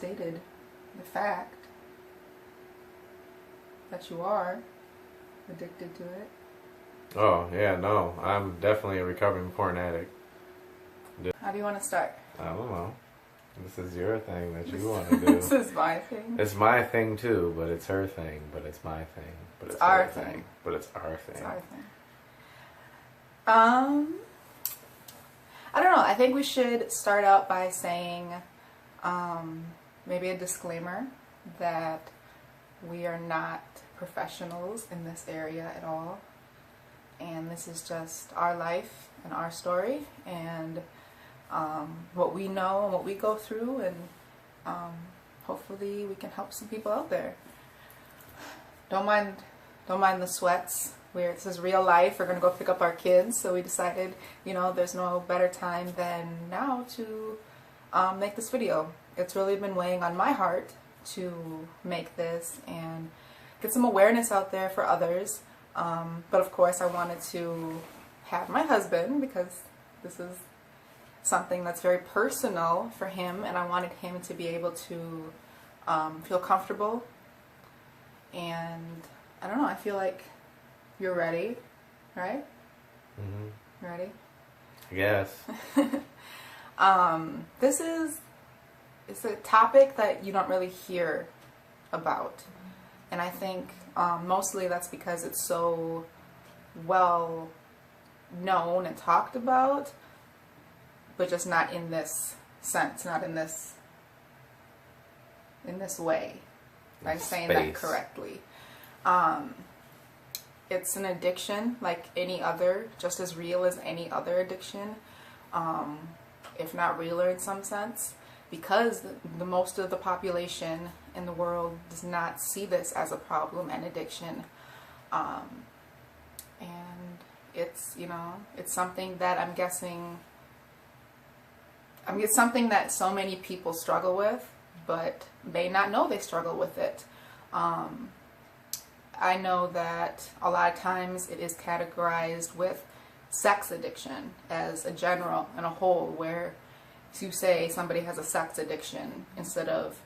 stated the fact that you are addicted to it. Oh, yeah, no. I'm definitely a recovering porn addict. How do you want to start? I don't know. This is your thing that you want to do. This is my thing. It's my thing too, but it's her thing, but it's my thing, but it's our her thing. thing, but it's our thing. It's our thing. I don't know. I think we should start out by saying maybe a disclaimer that we are not professionals in this area at all. And this is just our life and our story and what we know and what we go through, and hopefully we can help some people out there. Don't mind the sweats. This is real life. We're gonna go pick up our kids, so we decided, there's no better time than now to make this video. It's really been weighing on my heart to make this and get some awareness out there for others. But of course I wanted to have my husband, because this is something that's very personal for him, and I wanted him to be able to feel comfortable. And I don't know, I feel like you're ready, right? Mm-hmm. Ready? Yes. It's a topic that you don't really hear about. And I think mostly that's because it's so well known and talked about, but just not in this sense, not in this way. I'm saying that correctly. It's an addiction like any other, just as real as any other addiction, if not realer in some sense, because the most of the population in the world does not see this as a problem and addiction. And it's, it's something that I'm guessing, it's something that so many people struggle with, but may not know they struggle with it. I know that a lot of times it is categorized with sex addiction as a general and a whole, where you say somebody has a sex addiction instead of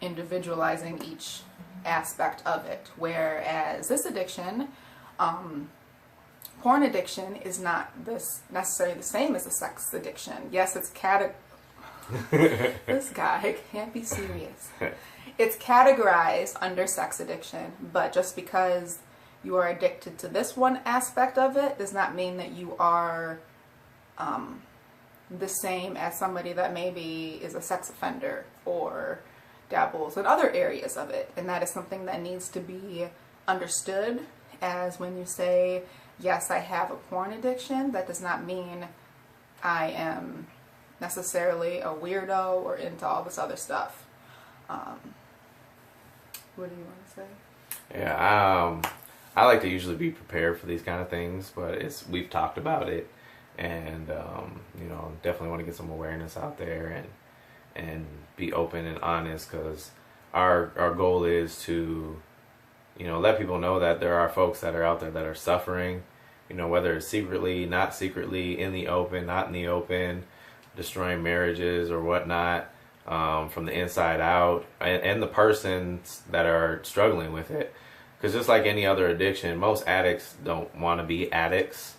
individualizing each aspect of it. Whereas this addiction, porn addiction, is not necessarily the same as a sex addiction. Yes, it's this guy can't be serious. It's categorized under sex addiction, but just because you are addicted to this one aspect of it does not mean that you are the same as somebody that maybe is a sex offender or dabbles in other areas of it. And that is something that needs to be understood, as when you say, yes, I have a porn addiction, that does not mean I am necessarily a weirdo or into all this other stuff. What do you want to say? Yeah, I like to usually be prepared for these kind of things, but we've talked about it, and definitely want to get some awareness out there and be open and honest, because our goal is to let people know that there are folks that are out there that are suffering, whether it's secretly, not secretly, in the open, not in the open, destroying marriages or whatnot, from the inside out, and the persons that are struggling with it. Because just like any other addiction, most addicts don't want to be addicts.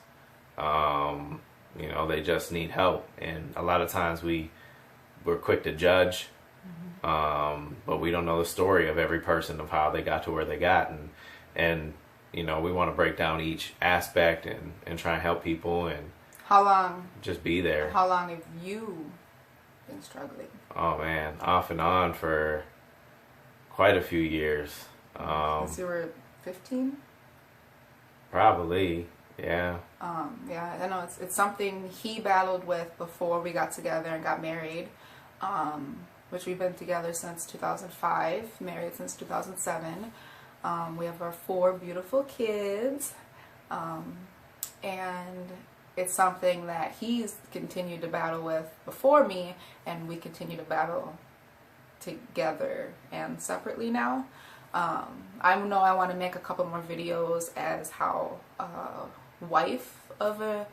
They just need help. And a lot of times we're quick to judge, but we don't know the story of every person, of how they got to where they got. And we want to break down each aspect and try and help people. And how long? Just be there. How long have you been struggling? Oh man, off and on for quite a few years. Since you were 15? Probably, yeah. Yeah, I know it's something he battled with before we got together and got married, which we've been together since 2005, married since 2007. We have our 4 beautiful kids, and it's something that he's continued to battle with before me, and we continue to battle together and separately now. I know I want to make a couple more videos as how wife of a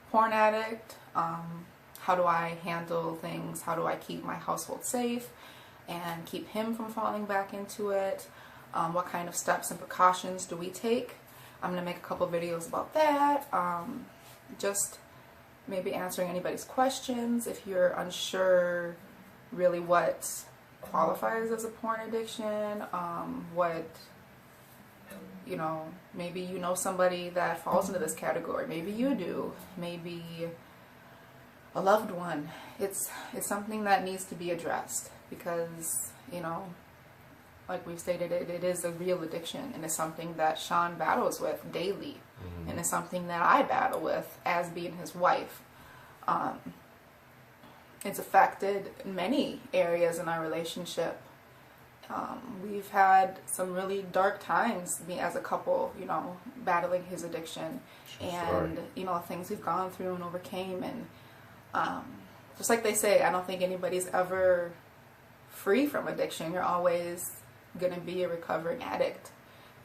porn addict, how do I handle things, how do I keep my household safe, and keep him from falling back into it. What kind of steps and precautions do we take? I'm going to make a couple videos about that. Just maybe answering anybody's questions if you're unsure really what qualifies as a porn addiction, what, you know, maybe you know somebody that falls into this category, maybe you do, maybe a loved one. It's something that needs to be addressed because, you know, like we've stated, it is a real addiction, and it's something that Sean battles with daily, and it's something that I battle with as being his wife. It's affected many areas in our relationship. We've had some really dark times, me as a couple, you know, battling his addiction, and you know, things we've gone through and overcame, and just like they say, I don't think anybody's ever free from addiction. You're always going to be a recovering addict,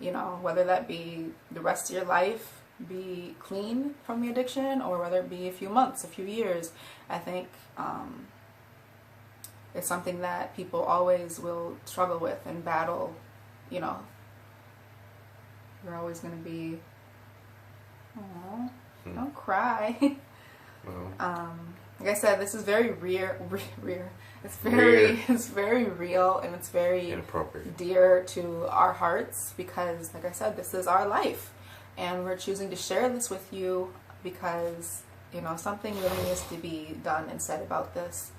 you know, whether that be the rest of your life, be clean from the addiction, or whether it be a few months, a few years. I think it's something that people always will struggle with and battle, you know. You're always going to be, oh, don't cry. Like I said, this is very It's very real, and it's very inappropriate, dear to our hearts, because like I said, this is our life, and we're choosing to share this with you because, you know, something really needs to be done and said about this.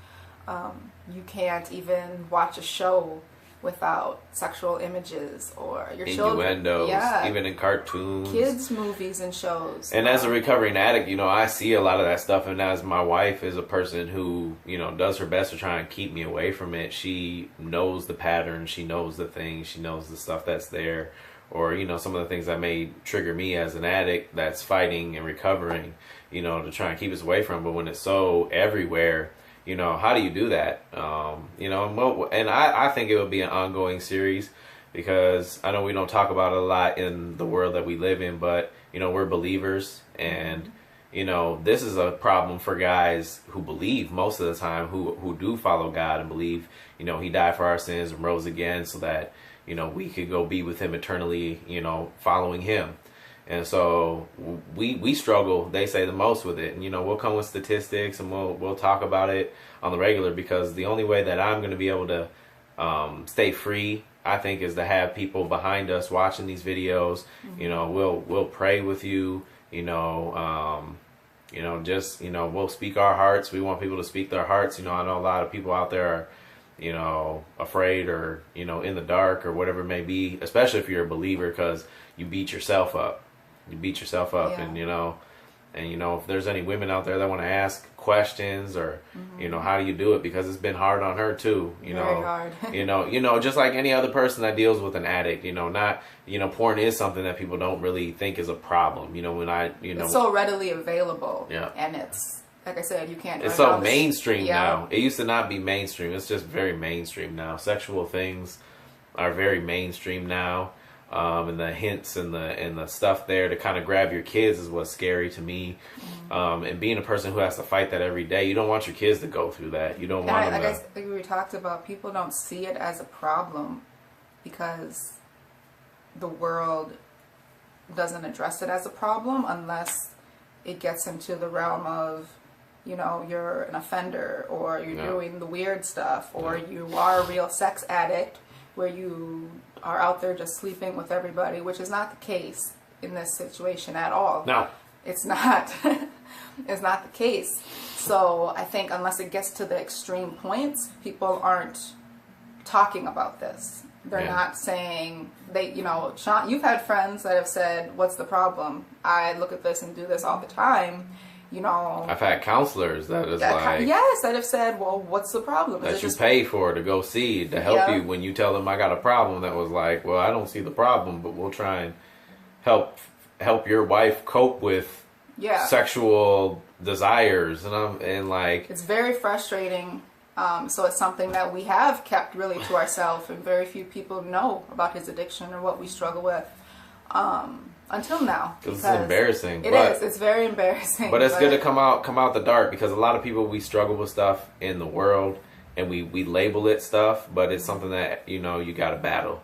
You can't even watch a show without sexual images or your innuendos, children, even in cartoons, kids movies and shows. And as a recovering addict, you know, I see a lot of that stuff, and as my wife is a person who, you know, does her best to try and keep me away from it, she knows the pattern, she knows the things, she knows the stuff that's there, or, you know, some of the things that may trigger me as an addict that's fighting and recovering, you know, to try and keep us away from. But when it's so everywhere, you know, how do you do that? You know, and I think it would be an ongoing series, because I know we don't talk about it a lot in the world that we live in, but, you know, we're believers, and, you know, this is a problem for guys who believe most of the time, who do follow God and believe, you know, he died for our sins and rose again so that, you know, we could go be with him eternally, you know, following him. And so we struggle, they say, the most with it. And, you know, we'll come with statistics, and we'll talk about it on the regular, because the only way that I'm going to be able to stay free, I think, is to have people behind us watching these videos. You know, we'll pray with you, you know, just, you know, we'll speak our hearts. We want people to speak their hearts. You know, I know a lot of people out there are, you know, afraid, or, you know, in the dark, or whatever it may be, especially if you're a believer, because you beat yourself up. Yeah. And, you know, if there's any women out there that want to ask questions, or, you know, how do you do it? Because it's been hard on her too, you Very know, hard. you know, just like any other person that deals with an addict, you know, not, you know, porn is something that people don't really think is a problem. You know, it's so readily available. Yeah. And it's, like I said, you can't. It's so mainstream now. It used to not be mainstream. It's just very mainstream now. Sexual things are very mainstream now. And the hints and the stuff there to kind of grab your kids is what's scary to me. And being a person who has to fight that every day, you don't want your kids to go through that. You don't want them to. Like we talked about, people don't see it as a problem because the world doesn't address it as a problem unless it gets into the realm of, you know, you're an offender, or you're doing the weird stuff, or you are a real sex addict, where you are out there just sleeping with everybody, which is not the case in this situation at all. No. It's not. It's not the case. So I think unless it gets to the extreme points, people aren't talking about this. They're not saying, you know, Sean, you've had friends that have said, what's the problem? I look at this and do this all the time. You know, I've had counselors that is that have said, well, what's the problem? That you pay for to go see, to help you when you tell them I got a problem. That was like, well, I don't see the problem, but we'll try and help your wife cope with sexual desires, and like, it's very frustrating. So it's something that we have kept really to ourselves, and very few people know about his addiction or what we struggle with. Until now, because it's embarrassing. It's very embarrassing. But it's good to come out the dark, because a lot of people, we struggle with stuff in the world, and we label it stuff, but it's something that you know you got to battle.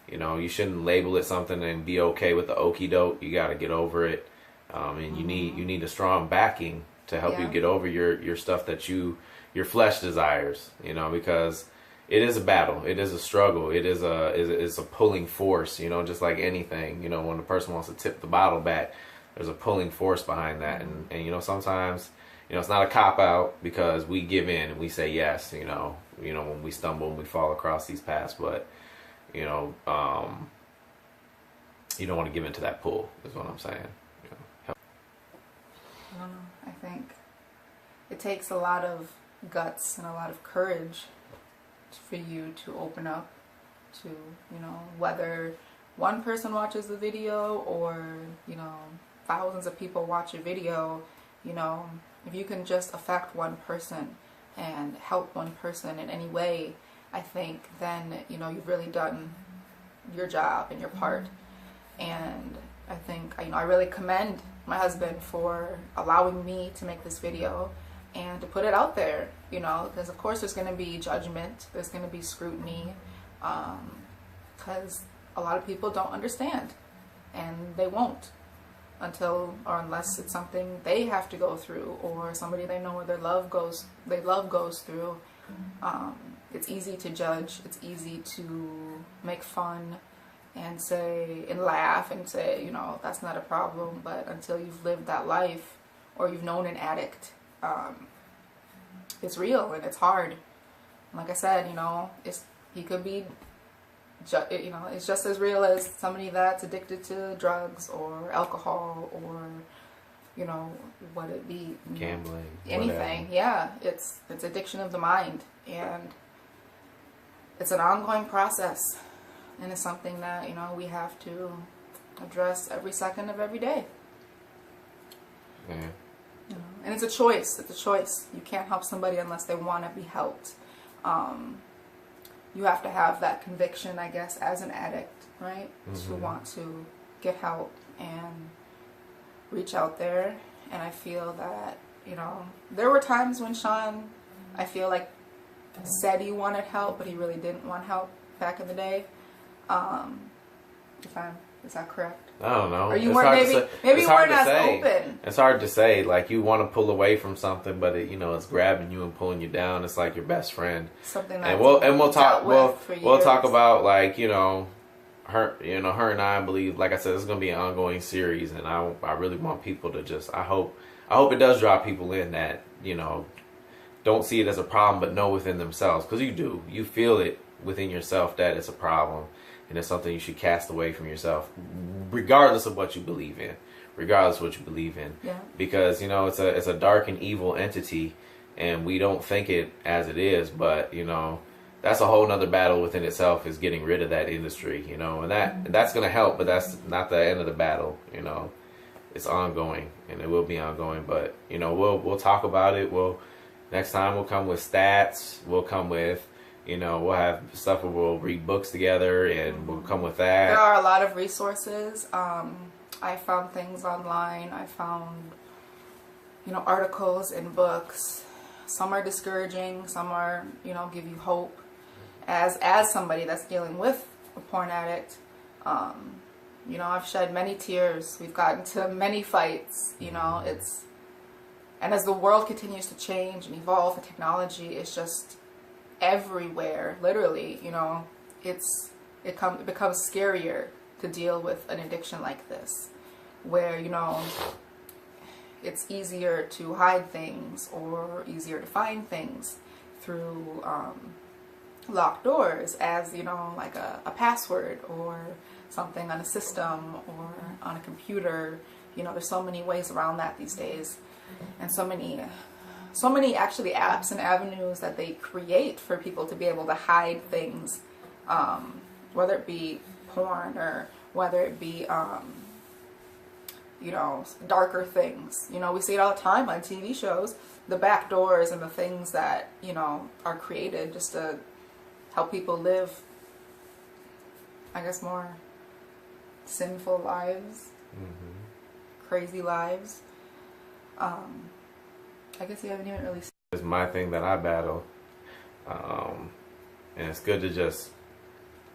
You know, you shouldn't label it something and be okay with the okie doke. You got to get over it, and you need a strong backing to help you get over your stuff that your flesh desires. You know, because it is a battle, it is a struggle, it's a pulling force. You know, just like anything. You know, when a person wants to tip the bottle back, there's a pulling force behind that, and you know sometimes. You know, it's not a cop-out because we give in and we say yes, you know, when we stumble and we fall across these paths, but, you know, you don't want to give in to that pull, is what I'm saying. You know, I don't know. I think it takes a lot of guts and a lot of courage for you to open up to, you know, whether one person watches the video or, you know, thousands of people watch a video, you know, if you can just affect one person and help one person in any way, I think then, you know, you've really done your job and your part. And I think, you know, I really commend my husband for allowing me to make this video and to put it out there, you know, because of course there's going to be judgment, there's going to be scrutiny, because a lot of people don't understand, and they won't until or unless it's something they have to go through or somebody they know or they love goes through. It's easy to judge, it's easy to make fun and say and laugh and say, you know, that's not a problem, but until you've lived that life or you've known an addict, it's real and it's hard. Like I said, you know, he could be, you know, it's just as real as somebody that's addicted to drugs or alcohol or, you know, what it be, gambling, anything. Yeah, it's addiction of the mind, and it's an ongoing process, and it's something that, you know, we have to address every second of every day. Yeah. You know, and it's a choice. It's a choice. You can't help somebody unless they want to be helped. You have to have that conviction, I guess, as an addict, right? To want to get help and reach out there. And I feel that, you know, there were times when Sean, I feel like, said he wanted help, but he really didn't want help back in the day. Is that correct? I don't know. Or you weren't, maybe you weren't as open. It's hard to say. Like, you want to pull away from something, but it, you know, it's grabbing you and pulling you down. It's like your best friend. Something that and we'll talk about, like, you know, her and I believe, like I said, it's going to be an ongoing series, and I really want people to just, I hope it does draw people in that, you know, don't see it as a problem, but know within themselves, because you feel it within yourself that it's a problem. And it's something you should cast away from yourself, regardless of what you believe in. Yeah. Because, you know, it's a dark and evil entity, and we don't think it as it is. But, you know, that's a whole nother battle within itself, is getting rid of that industry. You know, and that's going to help, but that's not the end of the battle. You know, it's ongoing, and it will be ongoing. But, you know, we'll talk about it. Next time we'll come with stats. We'll come with, you know, we'll have stuff where we'll read books together, and we'll come with that. There are a lot of resources. I found things online. I found, you know, articles and books. Some are discouraging. Some are, you know, give you hope. As somebody that's dealing with a porn addict, you know, I've shed many tears. We've gotten to many fights. You know, and as the world continues to change and evolve, the technology is just everywhere, literally, you know, it becomes scarier to deal with an addiction like this, where, you know, it's easier to hide things or easier to find things through locked doors, as, you know, like a password or something on a system or on a computer. You know, there's so many ways around that these days, and so many actually apps and avenues that they create for people to be able to hide things, whether it be porn or whether it be, you know, darker things. You know, we see it all the time on TV shows, the back doors and the things that, you know, are created just to help people live, I guess, more sinful lives, crazy lives. I guess you haven't even really. It's my thing that I battle. And it's good to just,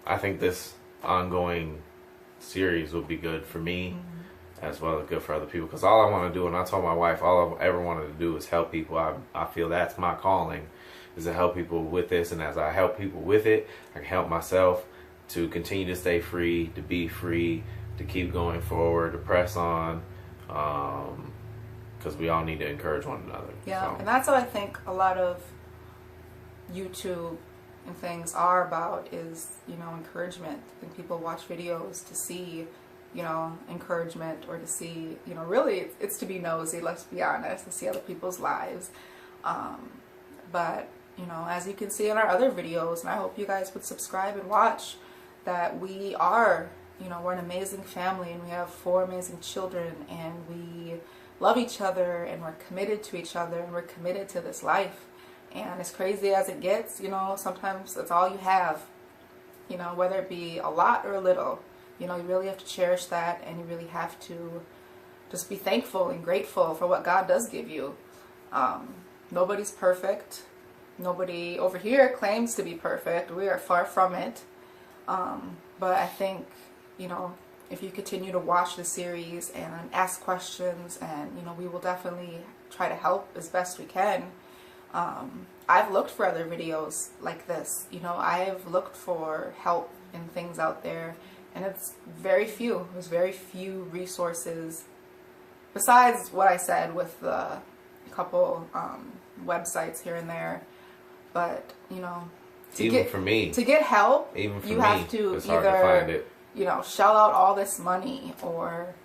I think this ongoing series will be good for me as well as good for other people. Because all I want to do, and I told my wife, all I ever wanted to do is help people. I feel that's my calling, is to help people with this. And as I help people with it, I can help myself to continue to stay free, to be free, to keep going forward, to press on. Because we all need to encourage one another. Yeah, So. and that's what I think a lot of YouTube and things are about, is, you know, encouragement. And people watch videos to see, you know, encouragement, or to see, you know, really it's to be nosy, let's be honest, to see other people's lives. But, you know, as you can see in our other videos, and I hope you guys would subscribe and watch, that we are, you know, we're an amazing family, and we have 4 amazing children, and we love each other, and we're committed to each other, and we're committed to this life. And as crazy as it gets, you know, sometimes that's all you have, you know, whether it be a lot or a little. You know, you really have to cherish that, and you really have to just be thankful and grateful for what God does give you. Nobody's perfect. Nobody over here claims to be perfect. We are far from it. But I think, you know, if you continue to watch the series and ask questions, and, you know, we will definitely try to help as best we can. I've looked for other videos like this. You know, I've looked for help in things out there, and it's very few. There's very few resources besides what I said with the couple websites here and there. But, you know, to get help, even for you me, have to it's hard to find it. You know, shell out all this money, or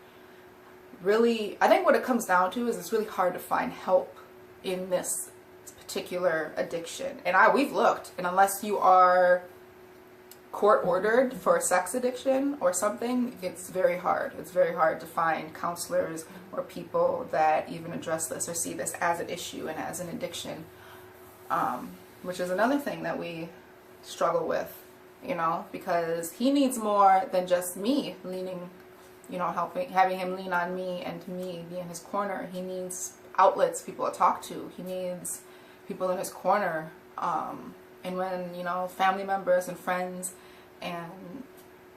really, I think what it comes down to is it's really hard to find help in this particular addiction. And we've looked, and unless you are court ordered for a sex addiction or something, it's very hard. It's very hard to find counselors or people that even address this or see this as an issue and as an addiction, which is another thing that we struggle with, you know, because he needs more than just me leaning, you know, having him lean on me and me be in his corner. He needs outlets, people to talk to. He needs people in his corner. And when, you know, family members and friends and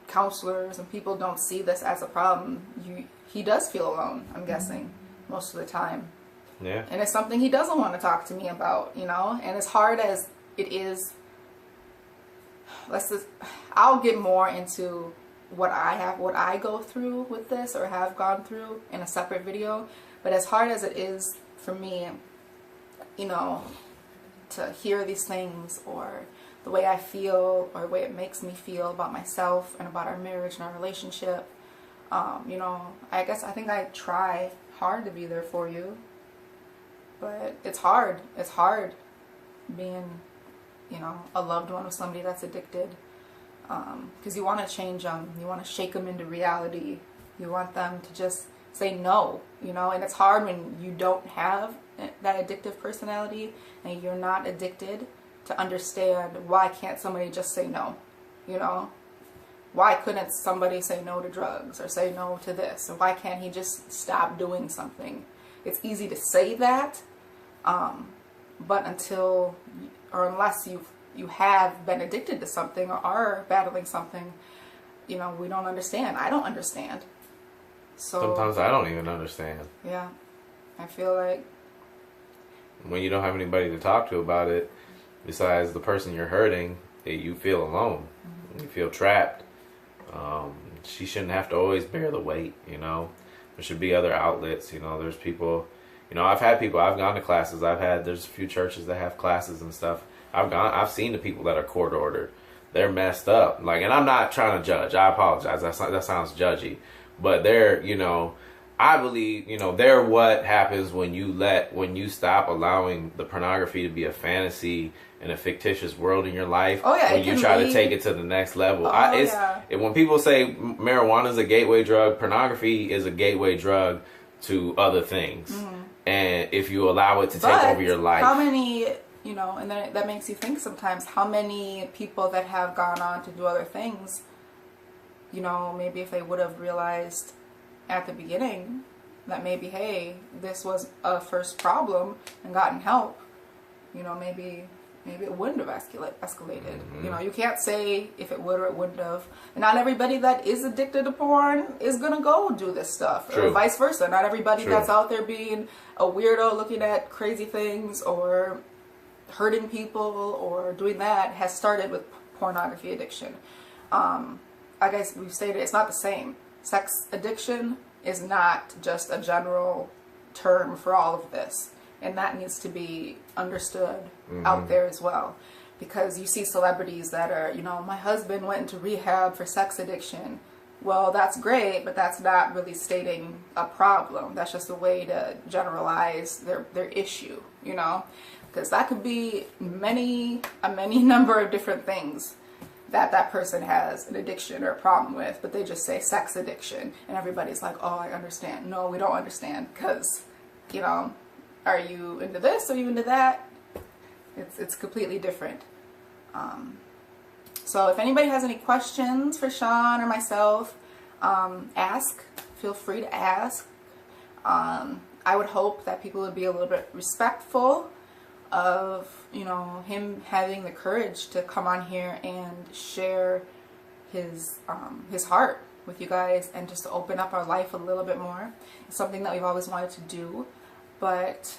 counselors and people don't see this as a problem, he does feel alone, I'm guessing, most of the time. Yeah. And it's something he doesn't want to talk to me about, you know. And as hard as it is, I'll get more into what I go through with this, or have gone through, in a separate video. But as hard as it is for me, you know, to hear these things, or the way I feel, or the way it makes me feel about myself and about our marriage and our relationship, you know, I think I try hard to be there for you, but it's hard. It's hard being, you know, a loved one of somebody that's addicted, because you want to change them, you want to shake them into reality, you want them to just say no, you know. And it's hard when you don't have that addictive personality and you're not addicted, to understand why can't somebody just say no, you know. Why couldn't somebody say no to drugs, or say no to this, or why can't he just stop doing something? It's easy to say that, but until, or unless you have been addicted to something, or are battling something, you know, we don't understand. I don't understand. So sometimes I don't even understand. Yeah, I feel like when you don't have anybody to talk to about it, besides the person you're hurting, you feel alone. Mm-hmm. You feel trapped. She shouldn't have to always bear the weight, you know. There should be other outlets, you know. There's people, you know, I've gone to classes. There's a few churches that have classes and stuff. I've seen the people that are court ordered. They're messed up. Like, and I'm not trying to judge. I apologize. That sounds judgy. But they're, you know, I believe, you know, they're what happens when you stop allowing the pornography to be a fantasy and a fictitious world in your life. Oh, yeah, when you try to take it to the next level. When people say marijuana is a gateway drug, pornography is a gateway drug to other things. Mm-hmm. And if you allow it to take over your life. How many, you know, and then that makes you think sometimes, how many people that have gone on to do other things, you know, maybe if they would have realized at the beginning that maybe, hey, this was a first problem, and gotten help, you know, maybe maybe it wouldn't have escalated. You know, you can't say if it would or it wouldn't have. And not everybody that is addicted to porn is gonna go do this stuff, or vice versa. Not everybody that's out there being a weirdo looking at crazy things or hurting people or doing that has started with pornography addiction. I guess we've stated it's not the same. Sex addiction is not just a general term for all of this, and that needs to be understood out there as well, because you see celebrities that are, you know, my husband went into rehab for sex addiction. Well, that's great, but that's not really stating a problem. That's just a way to generalize their issue, you know, because that could be a many number of different things that person has an addiction or a problem with, but they just say sex addiction, and everybody's like, oh, I understand. No, we don't understand, because, you know, are you into this? Are you into that? It's completely different. So if anybody has any questions for Sean or myself, ask. Feel free to ask. I would hope that people would be a little bit respectful of, you know, him having the courage to come on here and share his heart with you guys, and just to open up our life a little bit more. It's something that we've always wanted to do, but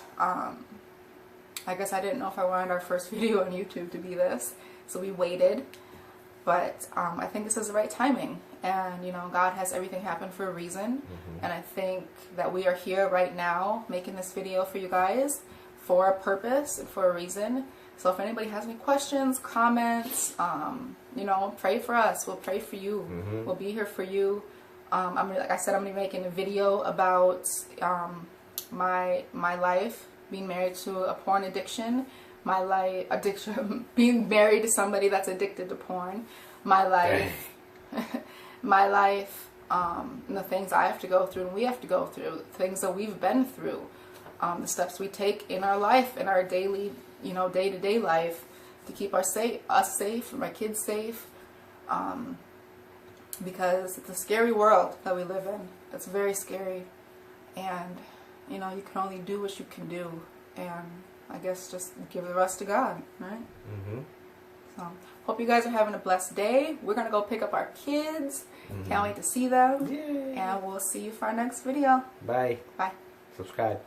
I guess I didn't know if I wanted our first video on YouTube to be this, so we waited. But I think this is the right timing, and you know, God has everything happen for a reason, and I think that we are here right now making this video for you guys for a purpose and for a reason. So if anybody has any questions, comments, you know, pray for us. We'll pray for you. We'll be here for you. Like I said, I'm gonna be making a video about my life being married to a porn addiction, my life being married to somebody that's addicted to porn, my life, my life, and the things I have to go through and we have to go through, things that we've been through. The steps we take in our life, in our daily, you know, day-to-day life, to keep us safe, and my kids safe, because it's a scary world that we live in. It's very scary, and you know, you can only do what you can do, and I guess just give the rest to God, right? So, hope you guys are having a blessed day. We're gonna go pick up our kids. Can't wait to see them. Yay. And we'll see you for our next video. Bye. Bye. Subscribe.